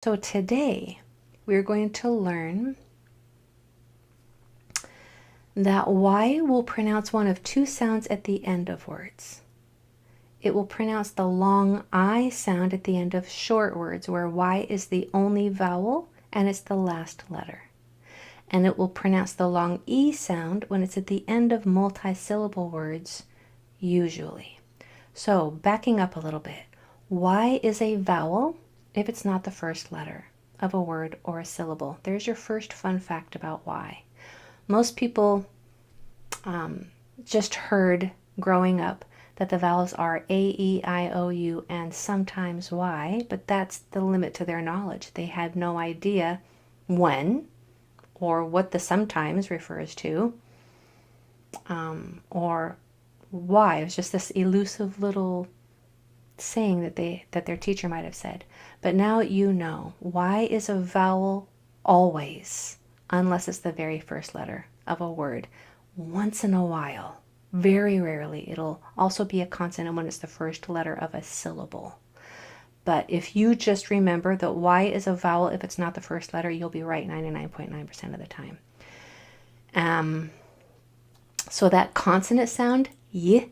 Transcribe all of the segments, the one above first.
So today we're going to learn that Y will pronounce one of two sounds at the end of words. It will pronounce the long I sound at the end of short words where Y is the only vowel and it's the last letter. And it will pronounce the long E sound when it's at the end of multisyllable words, usually. So backing up a little bit, Y is a vowel if it's not the first letter of a word or a syllable. There's your first fun fact about Y. Most people just heard growing up that the vowels are A, E, I, O, U, and sometimes Y, but that's the limit to their knowledge. They had no idea when or what the sometimes refers to, or why. It was just this elusive little saying that their teacher might have said. But now you know, Y is a vowel always, unless it's the very first letter of a word. Once in a while, very rarely, it'll also be a consonant when it's the first letter of a syllable. But if you just remember that Y is a vowel if it's not the first letter, you'll be right 99.9% of the time. So that consonant sound, y,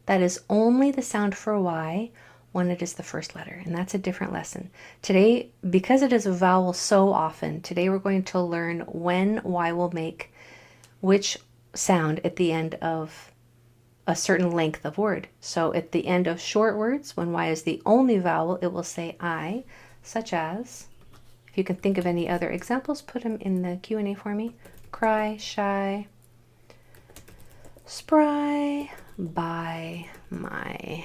that is only the sound for Y when it is the first letter, and that's a different lesson. Today, because it is a vowel so often, today we're going to learn when Y will make which sound at the end of a certain length of word. So at the end of short words, when Y is the only vowel, it will say I, such as, if you can think of any other examples, put them in the Q&A for me. Cry, shy, spry, by, my.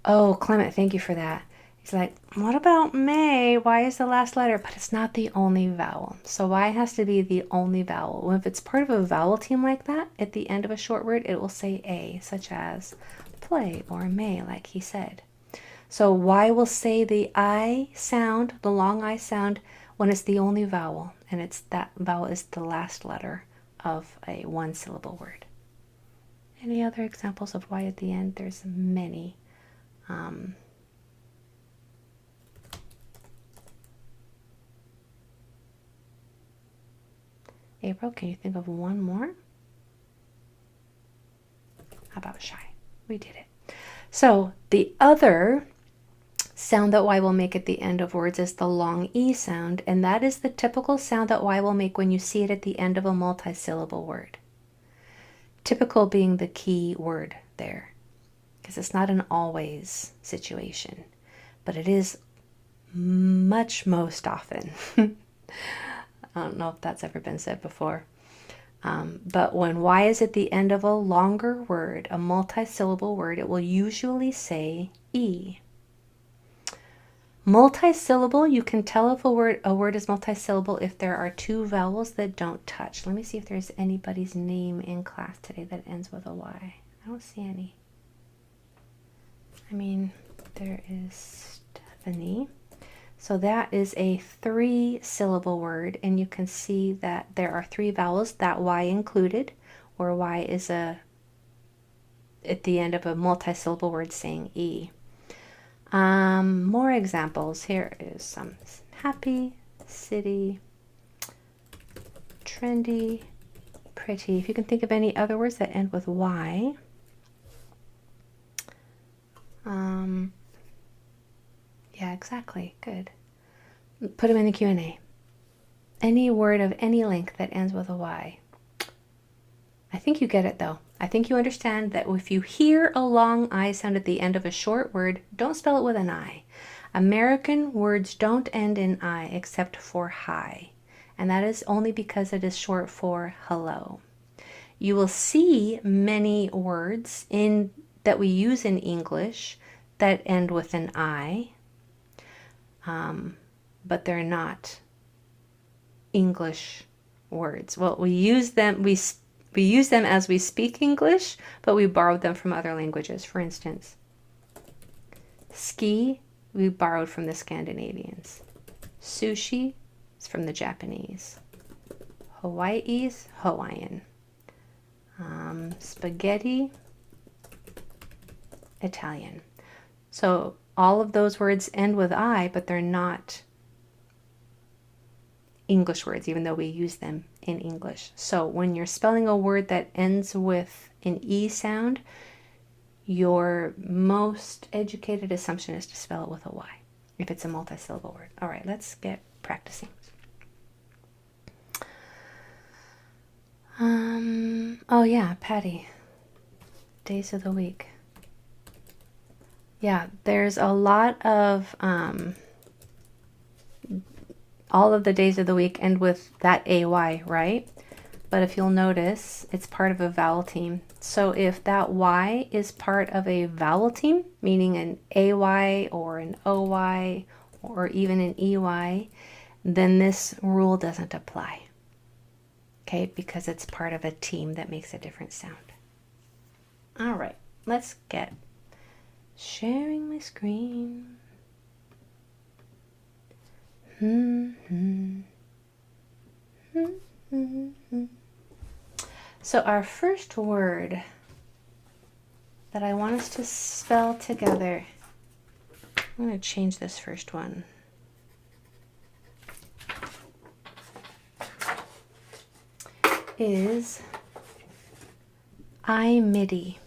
Oh, Clement, thank you for that. He's like, what about May? Y is the last letter, but it's not the only vowel. So Y has to be the only vowel. If it's part of a vowel team like that, at the end of a short word, it will say A, such as play or may, like he said. So Y will say the I sound, the long I sound, when it's the only vowel, and it's that vowel is the last letter of a one-syllable word. Any other examples of Y at the end? There's many. April, can you think of one more? How about shy? We did it. So the other sound that Y will make at the end of words is the long E sound, and that is the typical sound that Y will make when you see it at the end of a multisyllable word. Typical being the key word there, because it's not an always situation, but it is most often. I don't know if that's ever been said before. But when Y is at the end of a longer word, a multisyllable word, it will usually say E. Multisyllable, you can tell if a word is multisyllable if there are two vowels that don't touch. Let me see if there's anybody's name in class today that ends with a Y. I don't see any. I mean, there is Stephanie. So that is a 3-syllable word, and you can see that there are 3 vowels, that Y included, where Y is at the end of a multisyllable word saying E. More examples. Here is some happy, city, trendy, pretty. If you can think of any other words that end with Y. Yeah, exactly. Good. Put them in the Q&A. Any word of any length that ends with a Y. I think you get it though. I think you understand that if you hear a long I sound at the end of a short word, don't spell it with an I. American words don't end in I except for hi, and that is only because it is short for hello. You will see many words that we use in English that end with an I, but they're not English words. Well, we use them as we speak English, but we borrowed them from other languages. For instance, ski, we borrowed from the Scandinavians. Sushi is from the Japanese. Hawaii's Hawaiian. Spaghetti, Italian. So all of those words end with I, but they're not English words, even though we use them in English. So when you're spelling a word that ends with an E sound, your most educated assumption is to spell it with a Y, if it's a multi-syllable word. All right, let's get practicing. Oh yeah, Patty. Days of the week. Yeah, there's a lot of, all of the days of the week end with that AY, right? But if you'll notice, it's part of a vowel team. So if that Y is part of a vowel team, meaning an AY or an OY or even an EY, then this rule doesn't apply. Okay, because it's part of a team that makes a different sound. All right, let's get sharing my screen. So our first word that I want us to spell together, I'm going to change this first one. Is I-MIDI.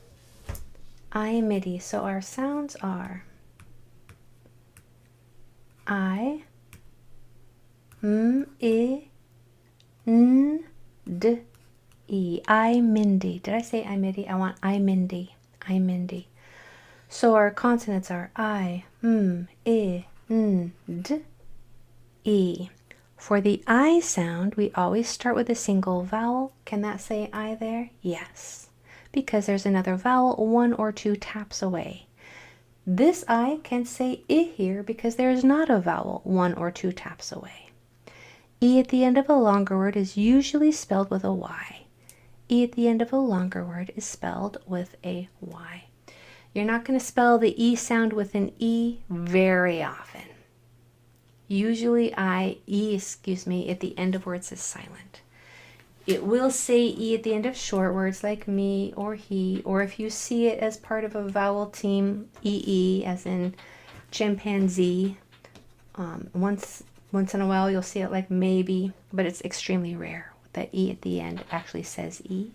I-MIDI. So our sounds are I, M, I, N, D, E. I-MINDI. Did I say I-MIDI? I want I-MINDI. I-MINDI. So our consonants are I, M, I, N, D, E. For the I sound, we always start with a single vowel. Can that say I there? Yes, because there's another vowel 1 or 2 taps away. This I can say I here because there is not a vowel 1 or 2 taps away. E at the end of a longer word is usually spelled with a Y. E at the end of a longer word is spelled with a Y. You're not going to spell the E sound with an E very often. Usually E at the end of words is silent. It will say E at the end of short words like me or he, or if you see it as part of a vowel team, EE, as in chimpanzee. Once in a while you'll see it like maybe, but it's extremely rare that E at the end actually says E.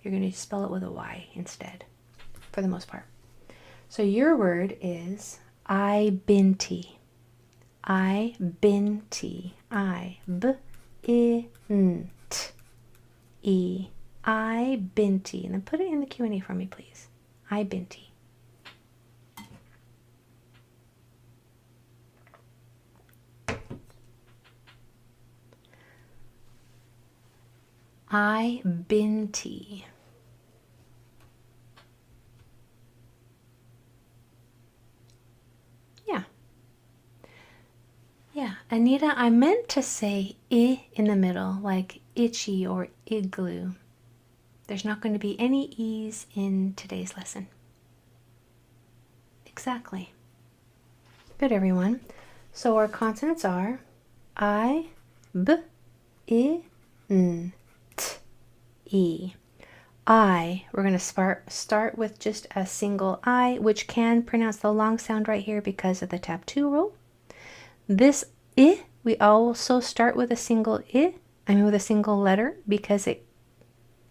You're going to spell it with a Y instead, for the most part. So your word is I-BINTI. I-BINTI. I-B-I-N-T-E. I-BINTI. And then put it in the Q&A for me, please. I-BINTI. I-BINTI. Yeah, Anita, I meant to say I in the middle, like itchy or igloo. There's not going to be any E's in today's lesson. Exactly. Good, everyone. So our consonants are I, B, I, N, T, E. I, we're going to start with just a single I, which can pronounce the long sound right here because of the tap 2 rule. This I, we also start with a single with a single letter because it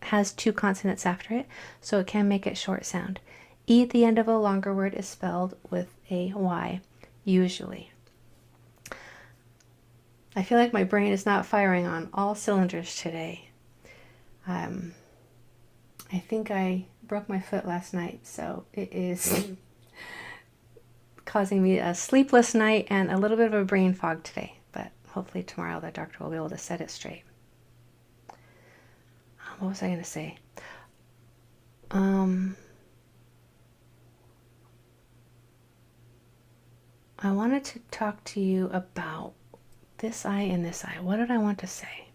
has 2 consonants after it, so it can make it short sound. E at the end of a longer word is spelled with a Y, usually. I feel like my brain is not firing on all cylinders today. I think I broke my foot last night, so it is causing me a sleepless night and a little bit of a brain fog today, but hopefully tomorrow the doctor will be able to set it straight. What was I going to say? I wanted to talk to you about this I and this I. What did I want to say?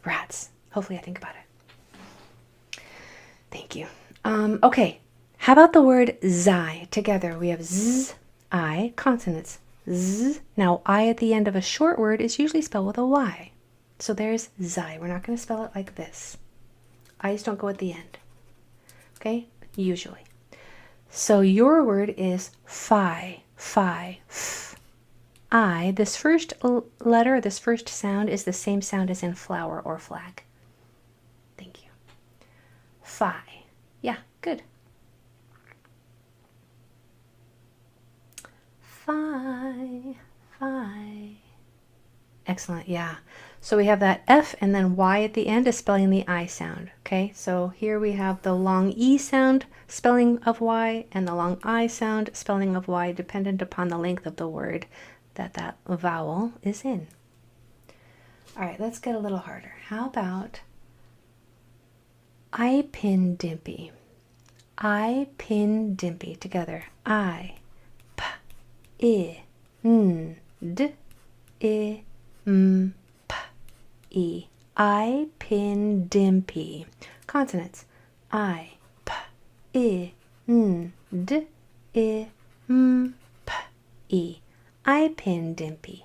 Rats. Hopefully I think about it. Thank you. Okay, how about the word zai? Together we have z, I, consonants. Z. Now I at the end of a short word is usually spelled with a Y. So there's zai. We're not going to spell it like this. I's don't go at the end. Okay? Usually. So your word is fi, f. I, this first letter, this first sound is the same sound as in flower or flag. Thank you. Fi. Yeah, good. Fi. Excellent, yeah. So we have that F and then Y at the end is spelling the I sound, okay? So here we have the long E sound spelling of Y and the long I sound spelling of Y dependent upon the length of the word that vowel is in. All right, let's get a little harder. How about I pin dimpy? I pin dimpy together. I, p, I, n, d, I, m, p, e. I pin dimpy. Consonants. I, p, I, n, d, I, m, p, e. I pin dimpy.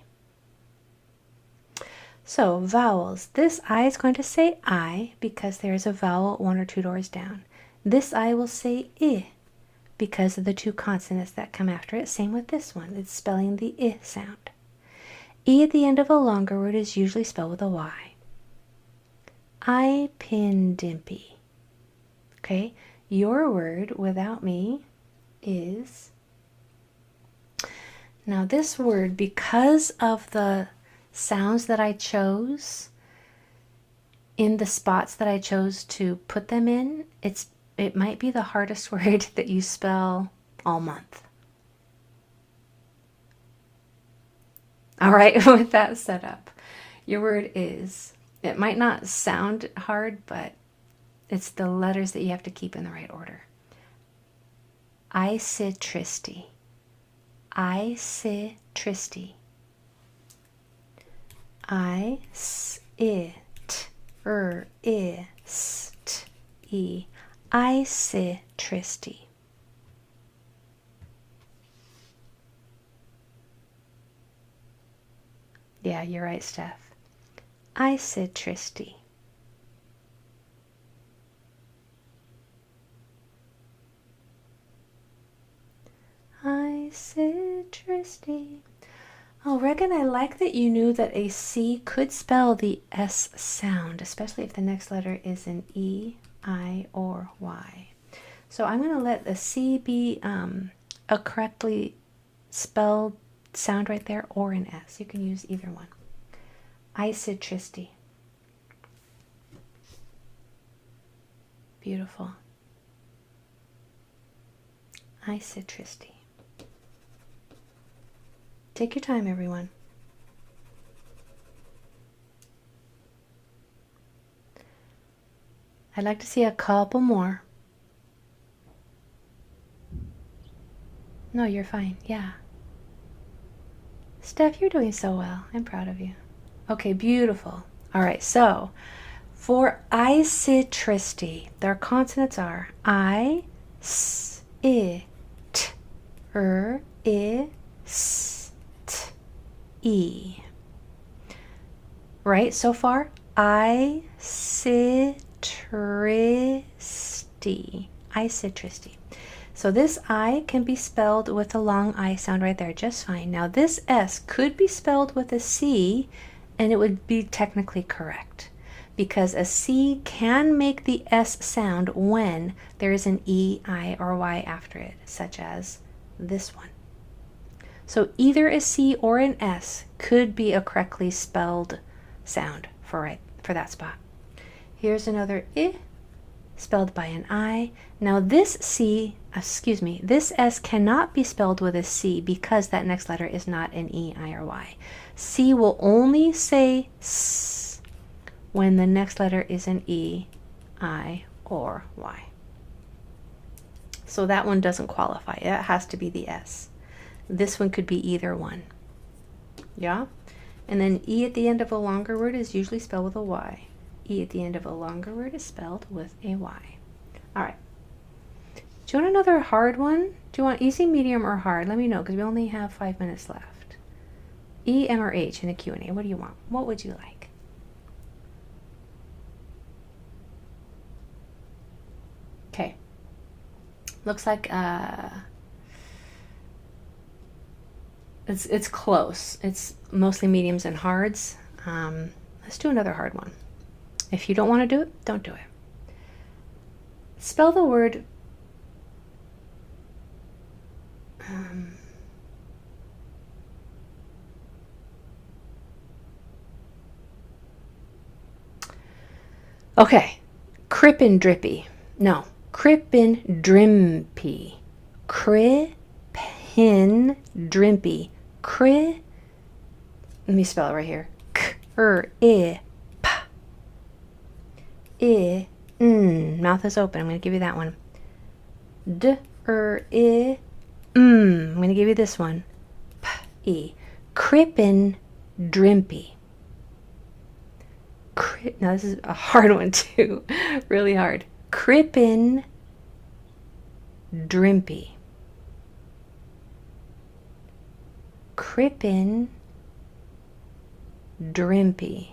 So vowels. This I is going to say I because there is a vowel 1 or 2 doors down. This I will say I because of the 2 consonants that come after it. Same with this one. It's spelling the I sound. E at the end of a longer word is usually spelled with a Y. I pin dimpy. Okay, your word without me is... Now this word, because of the sounds that I chose in the spots that I chose to put them in, it might be the hardest word that you spell all month. All right, with that set up, your word is, it might not sound hard, but it's the letters that you have to keep in the right order. Isitristi. Isitristi. I, s, I, t, I, st, e. Isitristi. Yeah, you're right, Steph. Isitristi. Isitristi. Oh, Regan, I like that you knew that a C could spell the S sound, especially if the next letter is an E, I, or Y. So I'm going to let the C be a correctly spelled sound right there, or an S. You can use either one. Isitristi. Beautiful. Isitristi. Take your time, everyone. I'd like to see a couple more. No, you're fine. Yeah. Steph, you're doing so well. I'm proud of you. Okay, beautiful. All right, so for isitristi, their consonants are I, S, I, T, I, S. E. Right, so far? Isitristi. Isitristi. So this I can be spelled with a long I sound right there, just fine. Now this S could be spelled with a C, and it would be technically correct, because a C can make the S sound when there is an E, I, or Y after it, such as this one. So either a C or an S could be a correctly spelled sound for that spot. Here's another I spelled by an I. Now this this S cannot be spelled with a C because that next letter is not an E, I, or Y. C will only say S when the next letter is an E, I, or Y. So that one doesn't qualify. It has to be the S. This one could be either one. Yeah? And then E at the end of a longer word is usually spelled with a Y. E at the end of a longer word is spelled with a Y. All right. Do you want another hard one? Do you want easy, medium, or hard? Let me know, because we only have 5 minutes left. E, M, or H in the Q&A. What do you want? What would you like? Okay. Looks like it's close. It's mostly mediums and hards. Let's do another hard one. If you don't want to do it, don't do it. Spell the word okay. Crippin' drippy. No. Crippin' drimpy. Crippin' drimpy. Let me spell it right here. Mouth is open. I'm going to give you that one. I'm going to give you this one. Crippin' drimpy. Now this is a hard one too. Really hard. Crippin' drimpy. Crippin' drimpy.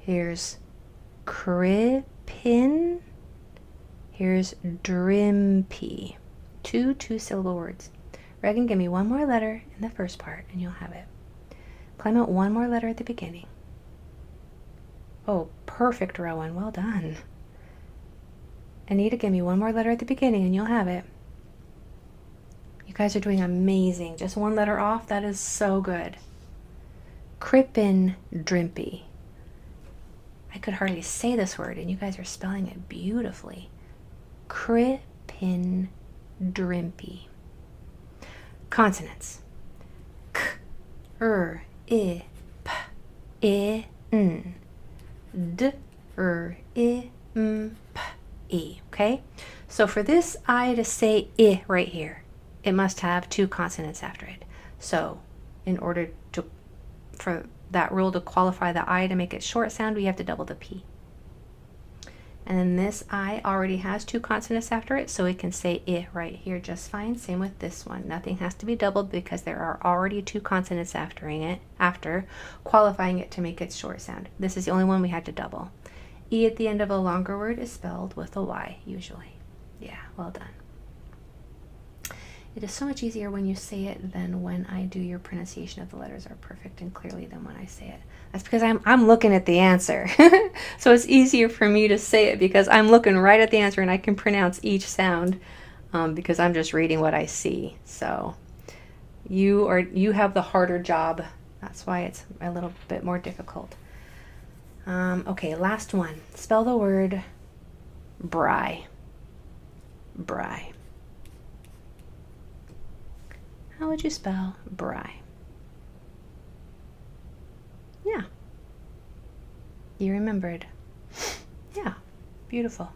Here's crippin'. Here's drimpy. Two two-syllable words. Regan, give me one more letter in the first part and you'll have it. Climate, one more letter at the beginning. Oh, perfect, Rowan. Well done. Anita, give me one more letter at the beginning and you'll have it. You guys are doing amazing. Just one letter off. That is so good. Crippin' drimpy. I could hardly say this word and you guys are spelling it beautifully. Crippin' drimpy. Consonants. K, I, P, I, N. D, I, M, P, E. Okay? So for this I to say I right here, it must have two consonants after it. So in order for that rule to qualify the I to make it short sound, we have to double the P. And then this I already has two consonants after it, so it can say I right here just fine. Same with this one. Nothing has to be doubled because there are already two consonants after qualifying it to make it short sound. This is the only one we had to double. E at the end of a longer word is spelled with a Y usually. Yeah, well done. It is so much easier when you say it than when I do your pronunciation of the letters are perfect and clearly than when I say it. That's because I'm looking at the answer. So it's easier for me to say it because I'm looking right at the answer and I can pronounce each sound because I'm just reading what I see. So you have the harder job. That's why it's a little bit more difficult. Okay, last one. Spell the word bry. Bry. How would you spell bry? Yeah. You remembered. Yeah. Beautiful.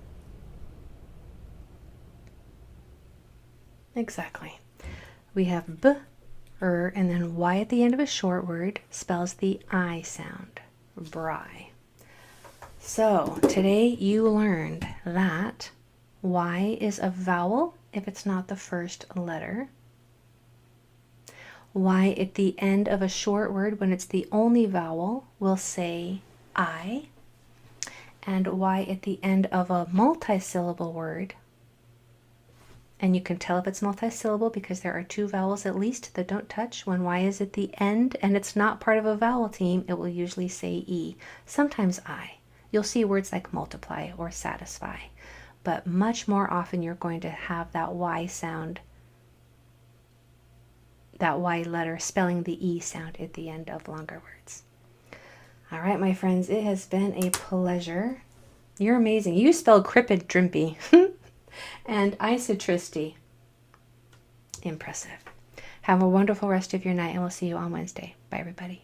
Exactly. We have b, and then y at the end of a short word spells the I sound. Bry. So today you learned that y is a vowel if it's not the first letter. Y at the end of a short word, when it's the only vowel, we'll say I. And Y at the end of a multisyllable word, and you can tell if it's multisyllable because there are two vowels at least that don't touch. When Y is at the end and it's not part of a vowel team, it will usually say E, sometimes I. You'll see words like multiply or satisfy, but much more often you're going to have that Y sound, that Y letter spelling the E sound at the end of longer words. All right, my friends, it has been a pleasure. You're amazing. You spelled cripid drimpy and isotristy. Impressive. Have a wonderful rest of your night and we'll see you on Wednesday. Bye, everybody.